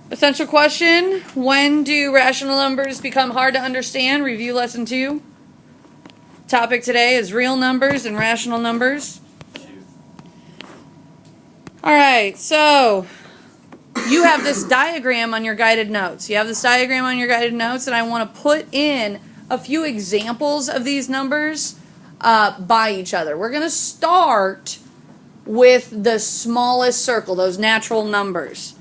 Essential question, when do rational numbers become hard to understand? Review lesson 2. Topic today is real numbers and rational numbers. Alright, so you have this diagram on your guided notes. You have this diagram on your guided notes, and I want to put in a few examples of these numbers by each other. We're going to start with the smallest circle, those natural numbers.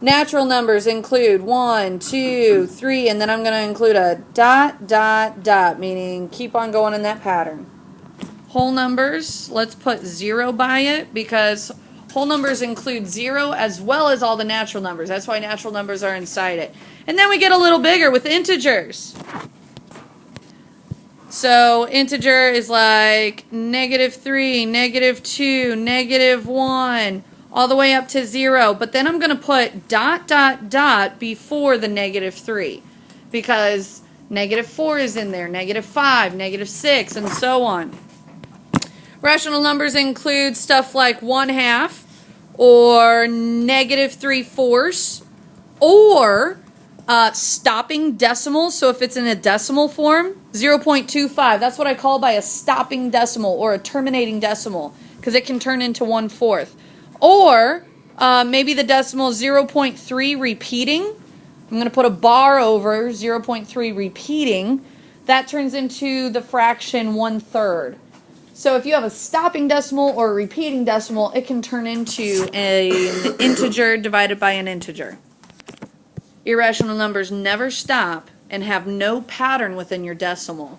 Natural numbers include 1, 2, 3, and then I'm going to include a dot, dot, dot, meaning keep on going in that pattern. Whole numbers, let's put 0 by it because whole numbers include 0 as well as all the natural numbers. That's why natural numbers are inside it. And then we get a little bigger with integers. So integer is like -3, -2, -1, all the way up to 0. But then I'm going to put dot, dot, dot before the -3 because -4 is in there, -5, -6, and so on. Rational numbers include stuff like 1/2 or -3/4 or stopping decimals. So if it's in a decimal form, 0.25, that's what I call by a stopping decimal or a terminating decimal because it can turn into 1/4. Or maybe the decimal 0.3 repeating. I'm going to put a bar over 0.3 repeating. That turns into the fraction 1/3. So if you have a stopping decimal or a repeating decimal, it can turn into an integer divided by an integer. Irrational numbers never stop and have no pattern within your decimal.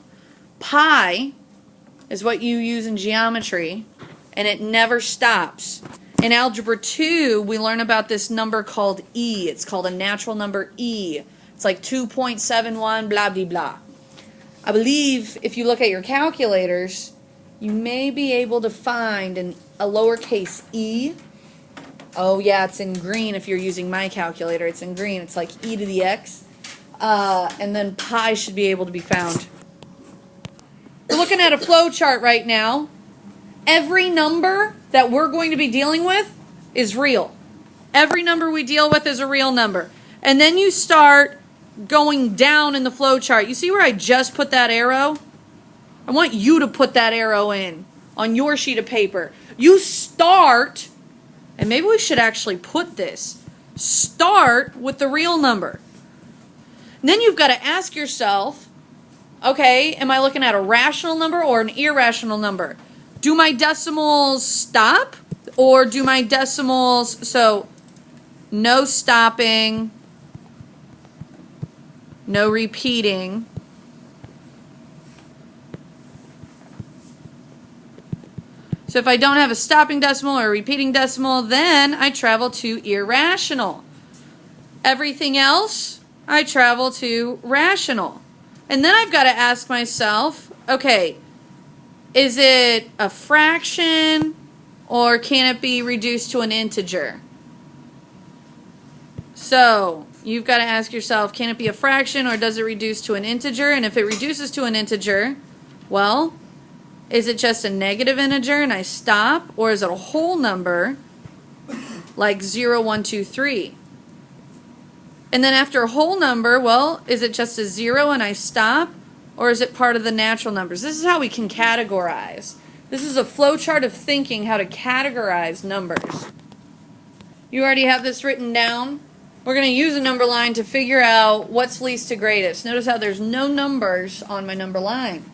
Pi is what you use in geometry, and it never stops. In Algebra 2, we learn about this number called E. It's called a natural number E. It's like 2.71, blah, blah, blah. I believe if you look at your calculators, you may be able to find a lowercase e. Oh yeah, it's in green if you're using my calculator. It's in green. It's like e to the x. And then pi should be able to be found. We're looking at a flow chart right now. Every number that we're going to be dealing with is real. Every number we deal with is a real number. And then you start going down in the flow chart. You see where I just put that arrow? I want you to put that arrow in on your sheet of paper. You start, and maybe we should actually put this, start with the real number. And then you've got to ask yourself, okay, am I looking at a rational number or an irrational number? Do my decimals stop or do my decimals, so no stopping, no repeating. So if I don't have a stopping decimal or a repeating decimal, then I travel to irrational. Everything else, I travel to rational. And then I've got to ask myself, okay, is it a fraction or can it be reduced to an integer? So you've got to ask yourself, can it be a fraction or does it reduce to an integer? And if it reduces to an integer, well, is it just a negative integer and I stop? Or is it a whole number like 0, 1, 2, 3? And then after a whole number, well, is it just a 0 and I stop? Or is it part of the natural numbers? This is how we can categorize. This is a flow chart of thinking how to categorize numbers. You already have this written down. We're going to use a number line to figure out what's least to greatest. Notice how there's no numbers on my number line.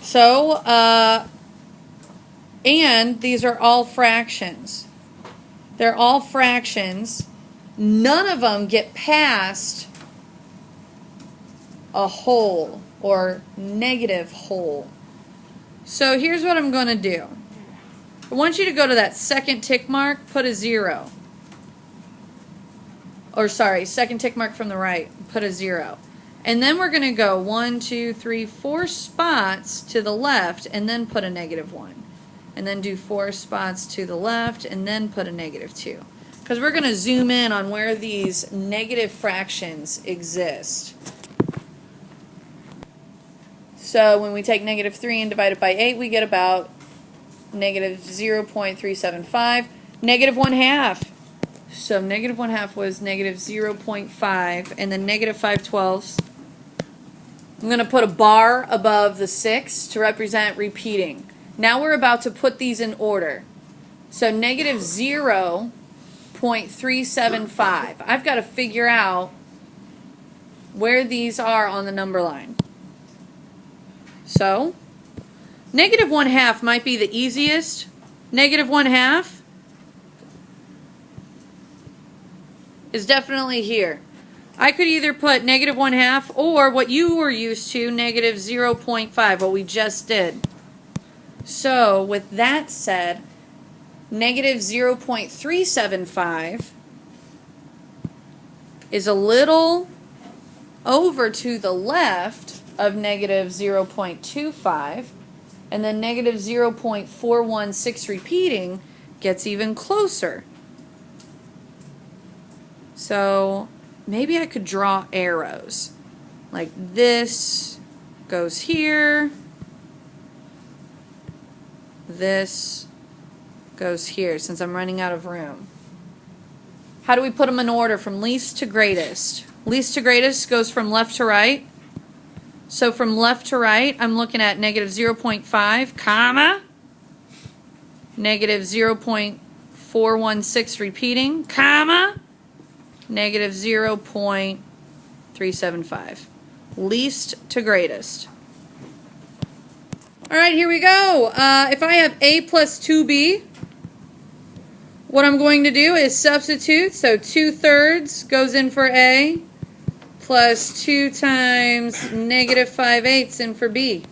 So, and these are all fractions. They're all fractions. None of them get past a whole or negative whole. So here's what I'm going to do. I want you to go to that second tick mark, put a 0. Or sorry, second tick mark from the right, put a 0. And then we're going to go 1, 2, 3, 4 spots to the left and then put a -1. And then do 4 spots to the left and then put a -2. Because we're going to zoom in on where these negative fractions exist. So when we take -3 and divide it by 8, we get about -0.375. -1/2. So negative 1/2 was negative 0.5, and then negative 5/12. I'm going to put a bar above the 6 to represent repeating. Now we're about to put these in order. So negative 0.375. I've got to figure out where these are on the number line. So, negative 1/2 might be the easiest. Negative 1/2 is definitely here. I could either put negative 1/2 or what you were used to, negative 0.5, what we just did. So, with that said, negative 0.375 is a little over to the left of negative 0.25, and then negative 0.416 repeating gets even closer. So maybe I could draw arrows. Like this goes here. This goes here, since I'm running out of room. How do we put them in order from least to greatest? Least to greatest goes from left to right. So from left to right, I'm looking at negative 0.5, comma, negative 0.416 repeating, comma, negative 0.375. Least to greatest. All right, here we go. If I have A plus 2B, what I'm going to do is substitute. So 2/3 goes in for A, plus 2 times negative 5/8 in for B.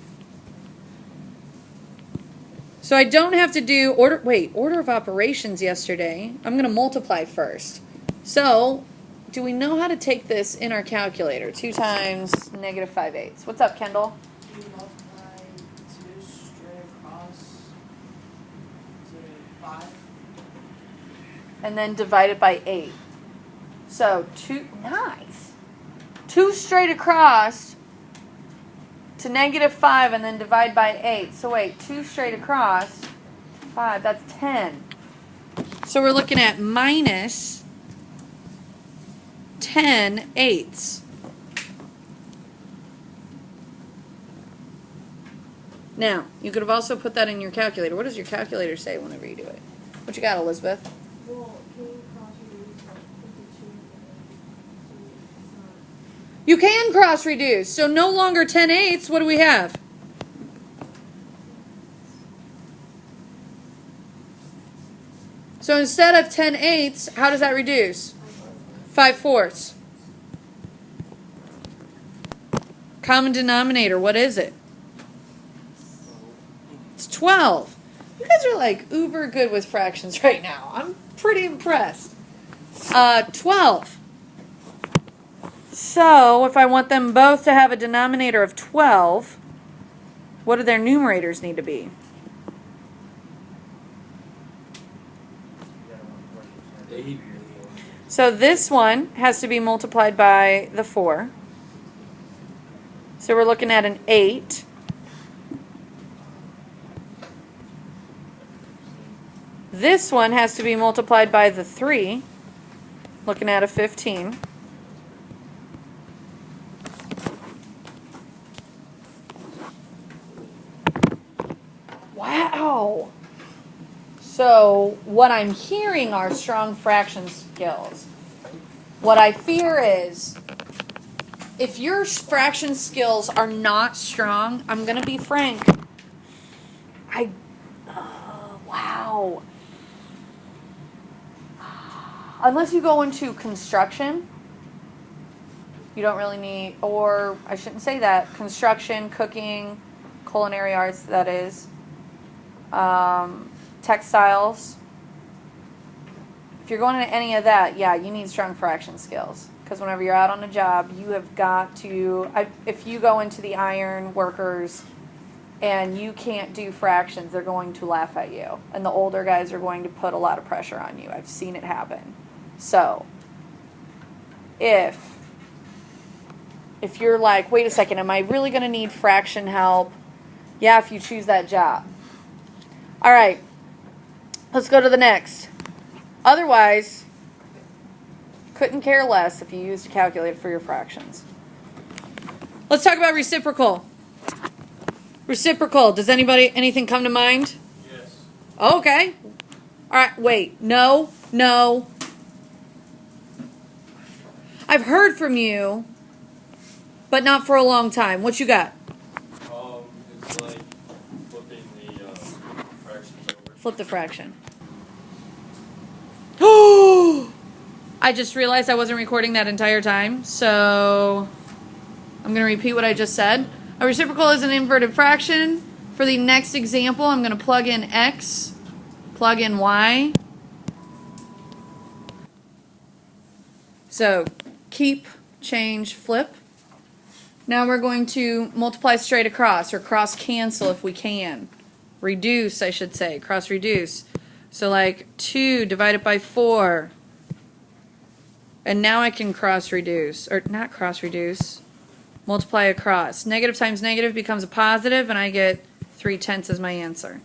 So I don't have to do order of operations yesterday. I'm going to multiply first. So, do we know how to take this in our calculator? 2 times negative 5/8. What's up, Kendall? You multiply 2 straight across to 5. And then divide it by 8. So, nice. 2 straight across to negative 5 and then divide by 8. So wait, 2 straight across, 5, that's 10. So we're looking at minus 10/8. Now, you could have also put that in your calculator. What does your calculator say whenever you do it? What you got, Elizabeth? Well, can you cross-reduce like 52? You can cross reduce. So no longer 10/8. What do we have? So instead of 10/8, how does that reduce? 5/4. Common denominator, what is it? It's 12. You guys are like uber good with fractions right now. I'm pretty impressed. 12. So, if I want them both to have a denominator of 12, what do their numerators need to be? So this one has to be multiplied by the 4. So we're looking at an 8. This one has to be multiplied by the 3. Looking at a 15. Wow. So what I'm hearing are strong fraction skills. What I fear is if your fraction skills are not strong, I'm going to be frank. Wow. Unless you go into construction, you don't really need, or I shouldn't say that, construction, cooking, culinary arts, that is, textiles. If you're going into any of that, yeah, you need strong fraction skills. Because whenever you're out on a job, you have got to, if you go into the iron workers and you can't do fractions, they're going to laugh at you. And the older guys are going to put a lot of pressure on you. I've seen it happen. So, if you're like, wait a second, am I really going to need fraction help? Yeah, if you choose that job. All right, let's go to the next. Otherwise, Couldn't care less if you used a calculator for your fractions. Let's talk about reciprocal. Reciprocal. Does anything come to mind? Yes. Okay. All right, wait. No. I've heard from you, but not for a long time. What you got? It's like flipping the fractions over. Flip the fraction. Oh! I just realized I wasn't recording that entire time, so I'm going to repeat what I just said. A reciprocal is an inverted fraction. For the next example, I'm going to plug in x, plug in y. So keep, change, flip. Now we're going to multiply straight across, or cross cancel if we can. Reduce, I should say, cross reduce. So like 2 divided by 4. And now I can cross reduce, or not cross reduce, multiply across. Negative times negative becomes a positive, and I get 3/10 as my answer.